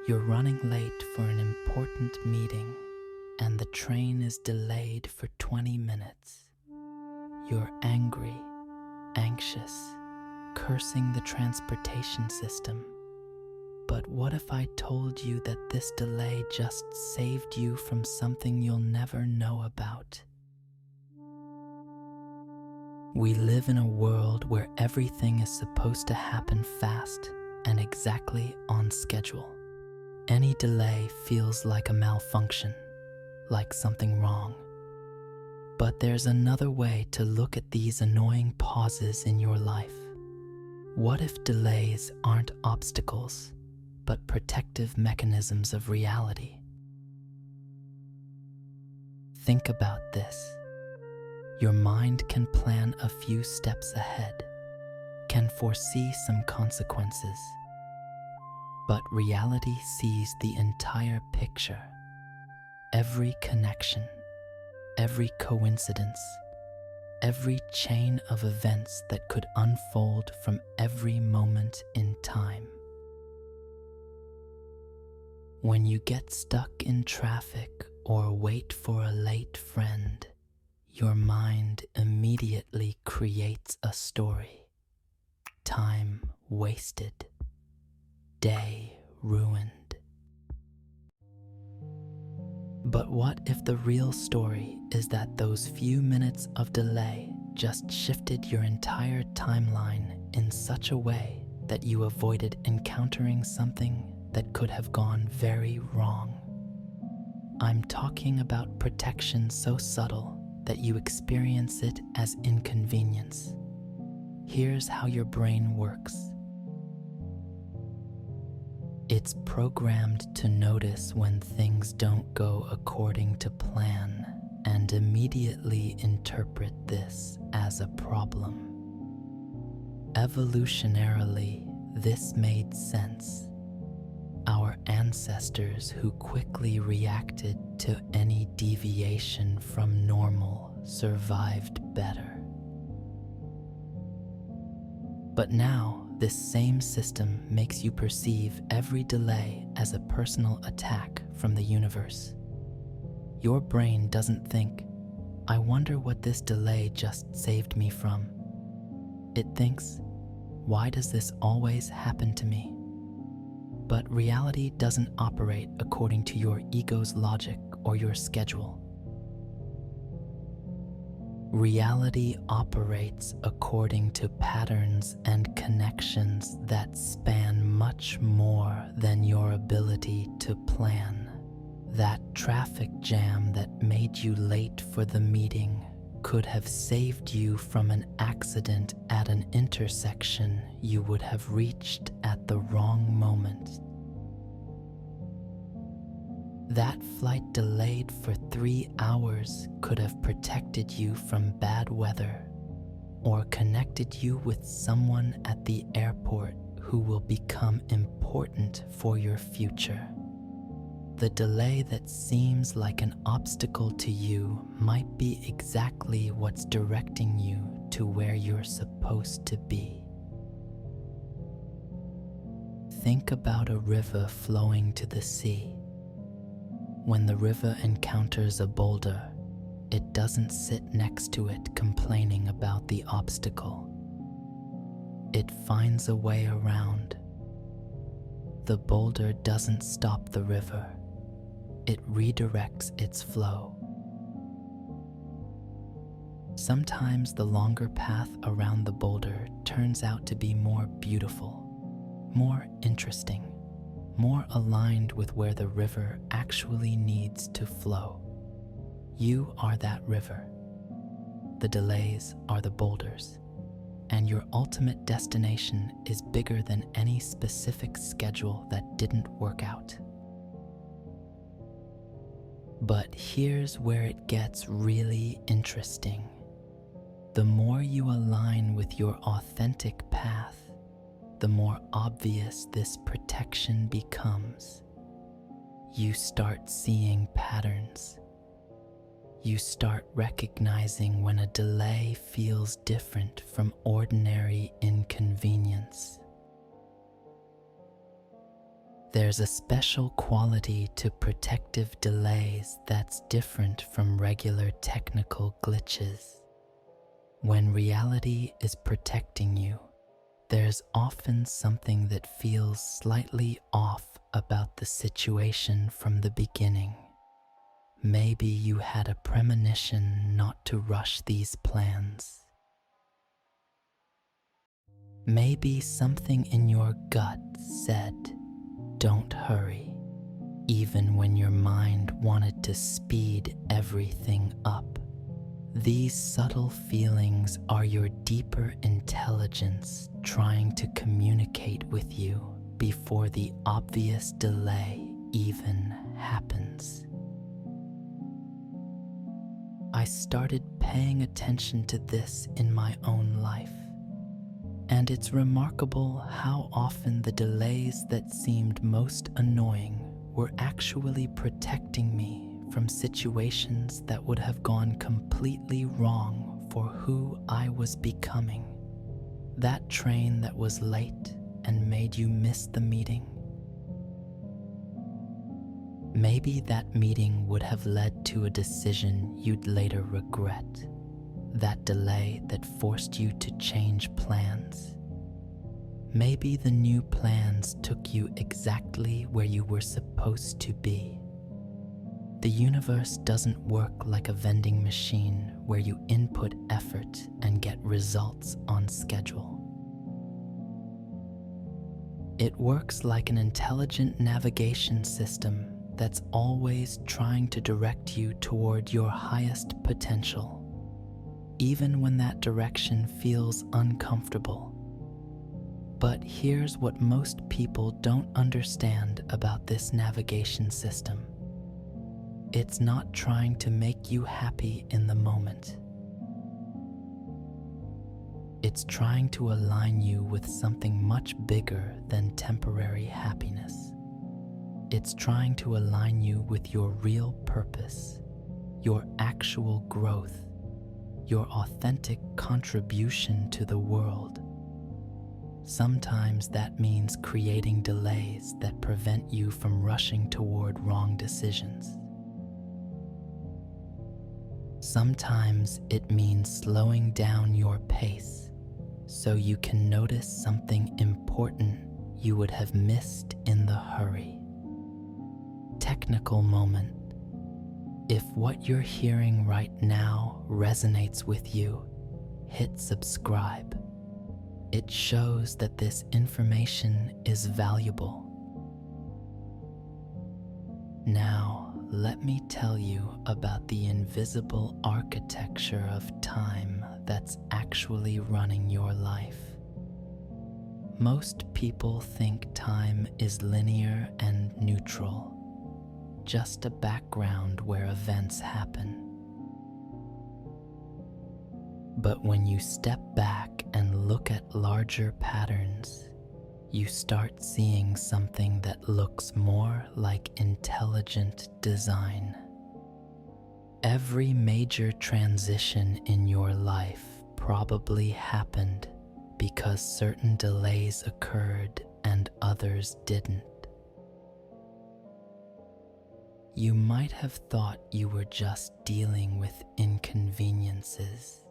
You're running late for an important meeting and the train is delayed for 20 minutes. You're angry, anxious, cursing the transportation system. But what if I told you that this delay just saved you from something you'll never know about? We live in a world where everything is supposed to happen fast and exactly on schedule. Any delay feels like a malfunction, like something wrong. But there's another way to look at these annoying pauses in your life. What if delays aren't obstacles, but protective mechanisms of reality? Think about this. Your mind can plan a few steps ahead, can foresee some consequences, but reality sees the entire picture, every connection, every coincidence, every chain of events that could unfold from every moment in time. When you get stuck in traffic or wait for a late friend, your mind immediately creates a story. Time wasted. Day ruined. But what if the real story is that those few minutes of delay just shifted your entire timeline in such a way that you avoided encountering something that could have gone very wrong? I'm talking about protection so subtle that you experience it as inconvenience. Here's how your brain works. It's programmed to notice when things don't go according to plan and immediately interpret this as a problem. Evolutionarily, this made sense. Our ancestors who quickly reacted to any deviation from normal survived better. But now, this same system makes you perceive every delay as a personal attack from the universe. Your brain doesn't think, I wonder what this delay just saved me from. It thinks, why does this always happen to me? But reality doesn't operate according to your ego's logic or your schedule. Reality operates according to patterns and connections that span much more than your ability to plan. That traffic jam that made you late for the meeting could have saved you from an accident at an intersection you would have reached at the wrong moment. That flight delayed for 3 hours could have protected you from bad weather or connected you with someone at the airport who will become important for your future. The delay that seems like an obstacle to you might be exactly what's directing you to where you're supposed to be. Think about a river flowing to the sea. When the river encounters a boulder, it doesn't sit next to it complaining about the obstacle. It finds a way around. The boulder doesn't stop the river. It redirects its flow. Sometimes the longer path around the boulder turns out to be more beautiful, more interesting, more aligned with where the river actually needs to flow. You are that river. The delays are the boulders, and your ultimate destination is bigger than any specific schedule that didn't work out. But here's where it gets really interesting. The more you align with your authentic path, the more obvious this protection becomes. You start seeing patterns. You start recognizing when a delay feels different from ordinary inconvenience. There's a special quality to protective delays that's different from regular technical glitches. When reality is protecting you, there's often something that feels slightly off about the situation from the beginning. Maybe you had a premonition not to rush these plans. Maybe something in your gut said, "Don't hurry," even when your mind wanted to speed everything up. These subtle feelings are your deeper intelligence trying to communicate with you before the obvious delay even happens. I started paying attention to this in my own life, and it's remarkable how often the delays that seemed most annoying were actually protecting me from situations that would have gone completely wrong for who I was becoming. That train that was late and made you miss the meeting. Maybe that meeting would have led to a decision you'd later regret. That delay that forced you to change plans. Maybe the new plans took you exactly where you were supposed to be. The universe doesn't work like a vending machine where you input effort and get results on schedule. It works like an intelligent navigation system that's always trying to direct you toward your highest potential, even when that direction feels uncomfortable. But here's what most people don't understand about this navigation system. It's not trying to make you happy in the moment. It's trying to align you with something much bigger than temporary happiness. It's trying to align you with your real purpose, your actual growth, your authentic contribution to the world. Sometimes that means creating delays that prevent you from rushing toward wrong decisions. Sometimes it means slowing down your pace so you can notice something important you would have missed in the hurry. Technical moment. If what you're hearing right now resonates with you, hit subscribe. It shows that this information is valuable. Now, let me tell you about the invisible architecture of time that's actually running your life. Most people think time is linear and neutral, just a background where events happen. But when you step back and look at larger patterns, you start seeing something that looks more like intelligent design. Every major transition in your life probably happened because certain delays occurred and others didn't. You might have thought you were just dealing with inconveniences,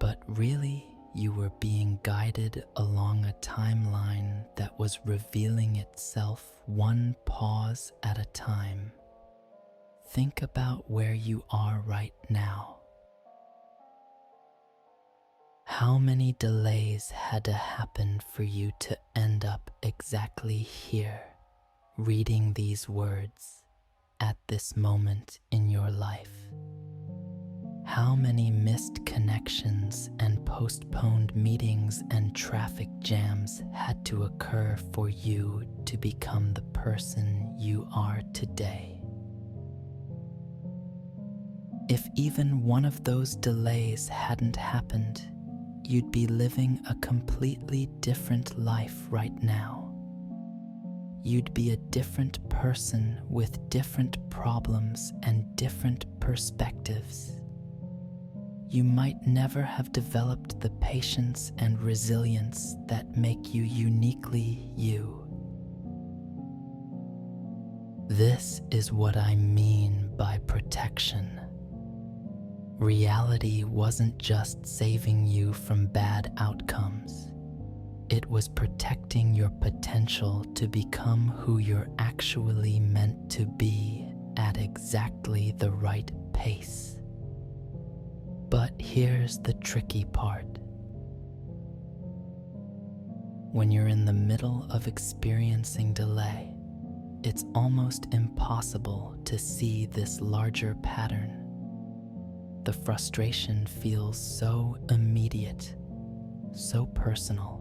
but really you were being guided along a timeline that was revealing itself one pause at a time. Think about where you are right now. How many delays had to happen for you to end up exactly here, reading these words at this moment in your life? How many missed connections and postponed meetings and traffic jams had to occur for you to become the person you are today? If even one of those delays hadn't happened, you'd be living a completely different life right now. You'd be a different person with different problems and different perspectives. You might never have developed the patience and resilience that make you uniquely you. This is what I mean by protection. Reality wasn't just saving you from bad outcomes. It was protecting your potential to become who you're actually meant to be at exactly the right pace. But here's the tricky part. When you're in the middle of experiencing delay, it's almost impossible to see this larger pattern. The frustration feels so immediate, so personal.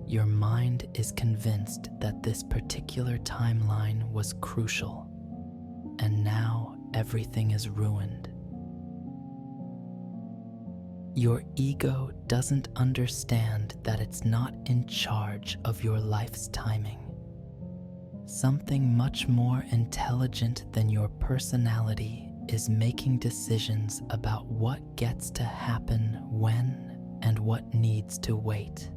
Your mind is convinced that this particular timeline was crucial, and now everything is ruined. Your ego doesn't understand that it's not in charge of your life's timing. Something much more intelligent than your personality is making decisions about what gets to happen when and what needs to wait.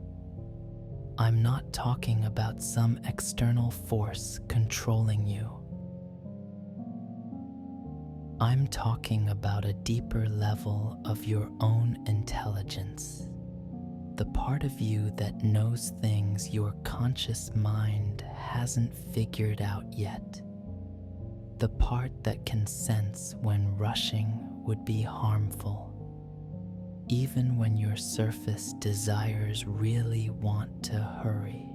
I'm not talking about some external force controlling you. I'm talking about a deeper level of your own intelligence, the part of you that knows things your conscious mind hasn't figured out yet, the part that can sense when rushing would be harmful, even when your surface desires really want to hurry.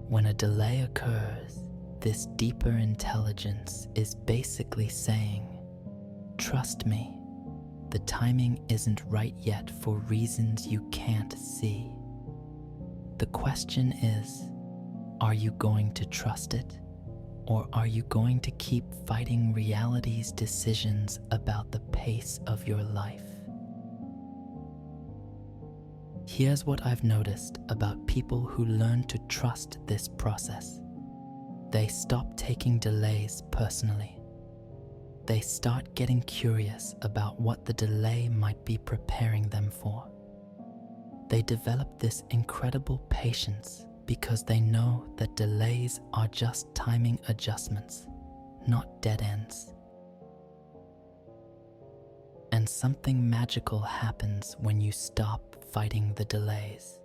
When a delay occurs, this deeper intelligence is basically saying, "Trust me, the timing isn't right yet for reasons you can't see." The question is, are you going to trust it? Or are you going to keep fighting reality's decisions about the pace of your life? Here's what I've noticed about people who learn to trust this process. They stop taking delays personally. They start getting curious about what the delay might be preparing them for. They develop this incredible patience because they know that delays are just timing adjustments, not dead ends. And something magical happens when you stop fighting the delays.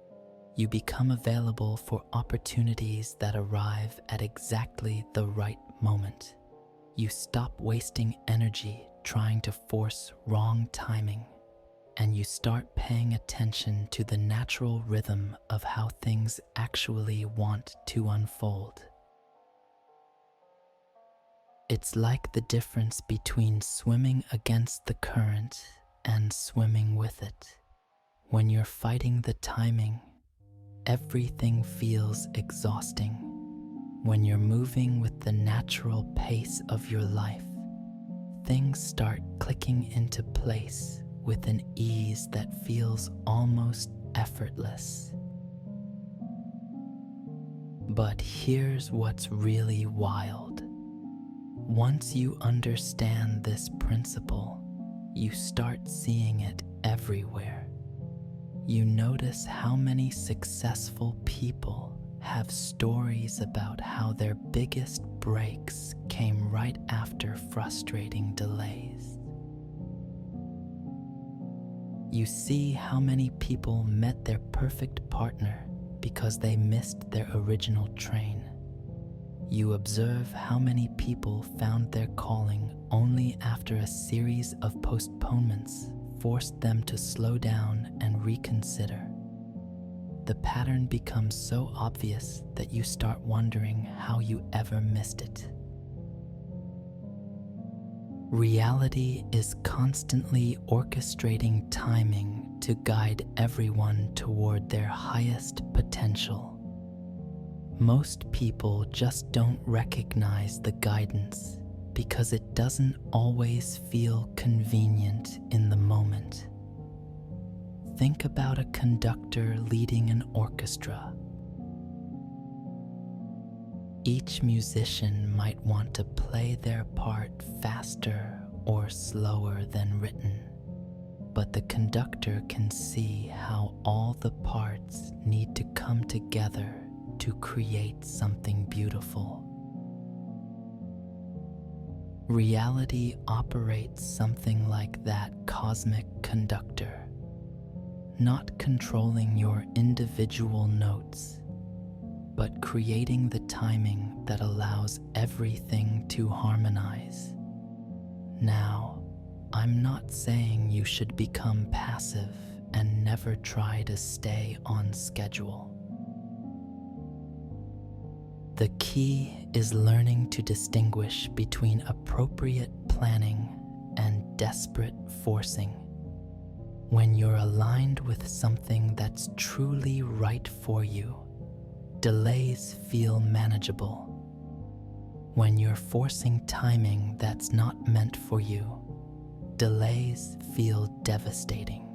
You become available for opportunities that arrive at exactly the right moment. You stop wasting energy trying to force wrong timing, and you start paying attention to the natural rhythm of how things actually want to unfold. It's like the difference between swimming against the current and swimming with it. When you're fighting the timing, everything feels exhausting. When you're moving with the natural pace of your life, things start clicking into place with an ease that feels almost effortless. But here's what's really wild. Once you understand this principle, you start seeing it everywhere. You notice how many successful people have stories about how their biggest breaks came right after frustrating delays. You see how many people met their perfect partner because they missed their original train. You observe how many people found their calling only after a series of postponements forced them to slow down and reconsider. The pattern becomes so obvious that you start wondering how you ever missed it. Reality is constantly orchestrating timing to guide everyone toward their highest potential. Most people just don't recognize the guidance because it doesn't always feel convenient in the moment. Think about a conductor leading an orchestra. Each musician might want to play their part faster or slower than written, but the conductor can see how all the parts need to come together to create something beautiful. Reality operates something like that cosmic conductor, not controlling your individual notes, but creating the timing that allows everything to harmonize. Now, I'm not saying you should become passive and never try to stay on schedule. The key is learning to distinguish between appropriate planning and desperate forcing. When you're aligned with something that's truly right for you, delays feel manageable. When you're forcing timing that's not meant for you, delays feel devastating.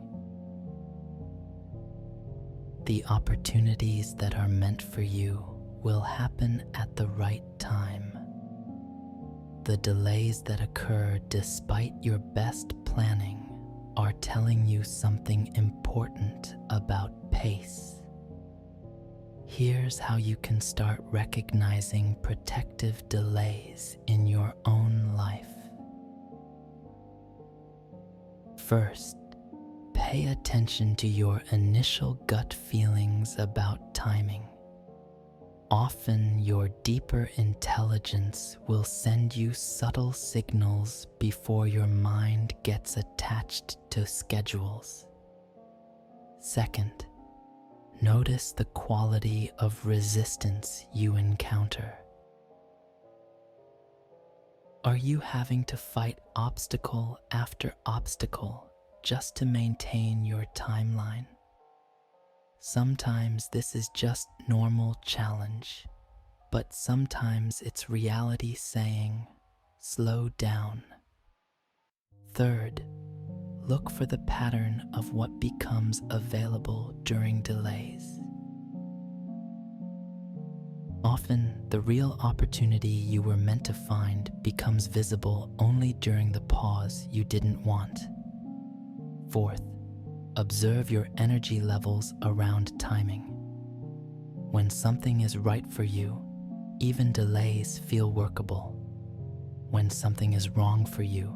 The opportunities that are meant for you will happen at the right time. The delays that occur despite your best planning are telling you something important about pace. Here's how you can start recognizing protective delays in your own life. First, pay attention to your initial gut feelings about timing. Often, your deeper intelligence will send you subtle signals before your mind gets attached to schedules. Second, notice the quality of resistance you encounter. Are you having to fight obstacle after obstacle just to maintain your timeline? Sometimes this is just normal challenge, but sometimes it's reality saying, slow down. Third, look for the pattern of what becomes available during delays. Often, the real opportunity you were meant to find becomes visible only during the pause you didn't want. Fourth, observe your energy levels around timing. When something is right for you, even delays feel workable. When something is wrong for you,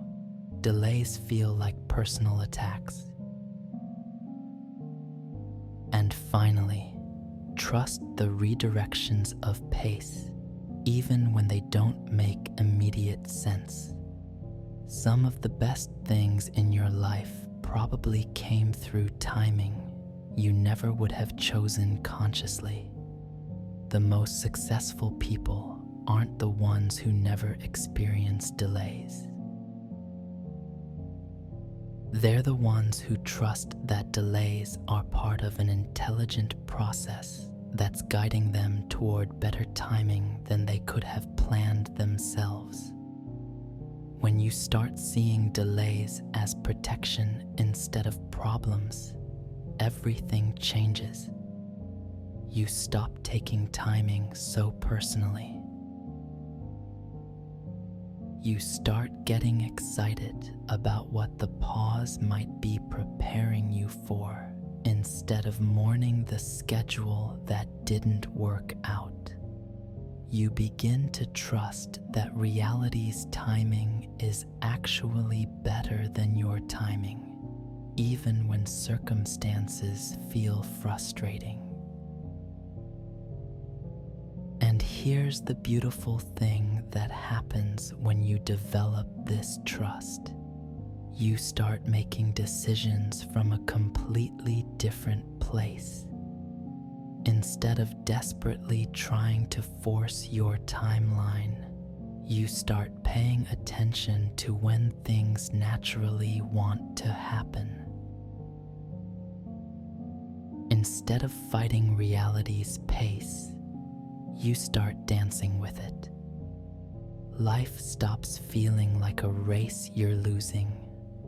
delays feel like personal attacks. And finally, trust the redirections of pace, even when they don't make immediate sense. Some of the best things in your life probably came through timing you never would have chosen consciously. The most successful people aren't the ones who never experience delays. They're the ones who trust that delays are part of an intelligent process that's guiding them toward better timing than they could have planned themselves. When you start seeing delays as protection instead of problems, everything changes. You stop taking timing so personally. You start getting excited about what the pause might be preparing you for, instead of mourning the schedule that didn't work out. You begin to trust that reality's timing is actually better than your timing, even when circumstances feel frustrating. And here's the beautiful thing that happens when you develop this trust. You start making decisions from a completely different place. Instead of desperately trying to force your timeline, you start paying attention to when things naturally want to happen. Instead of fighting reality's pace, you start dancing with it. Life stops feeling like a race you're losing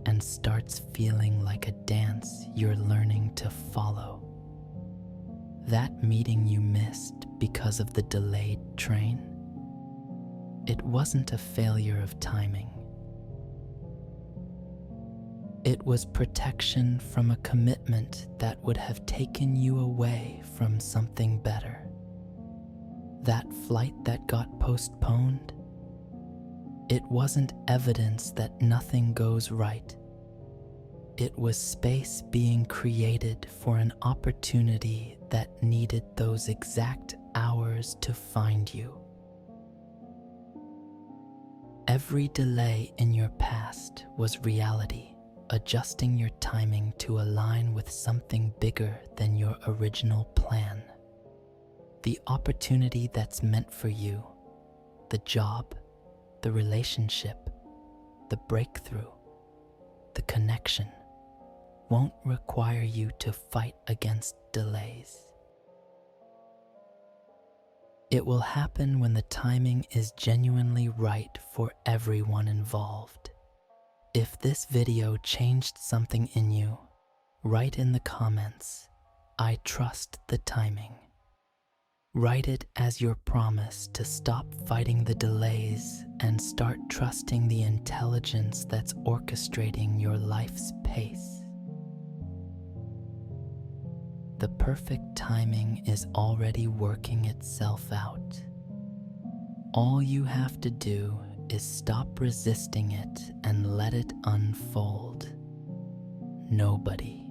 and starts feeling like a dance you're learning to follow. That meeting you missed because of the delayed train, it wasn't a failure of timing. It was protection from a commitment that would have taken you away from something better. That flight that got postponed? It wasn't evidence that nothing goes right. It was space being created for an opportunity that needed those exact hours to find you. Every delay in your past was reality, adjusting your timing to align with something bigger than your original plan. The opportunity that's meant for you, the job, the relationship, the breakthrough, the connection, won't require you to fight against delays. It will happen when the timing is genuinely right for everyone involved. If this video changed something in you, write in the comments, "I trust the timing." Write it as your promise to stop fighting the delays and start trusting the intelligence that's orchestrating your life's pace. The perfect timing is already working itself out. All you have to do is stop resisting it and let it unfold. Nobody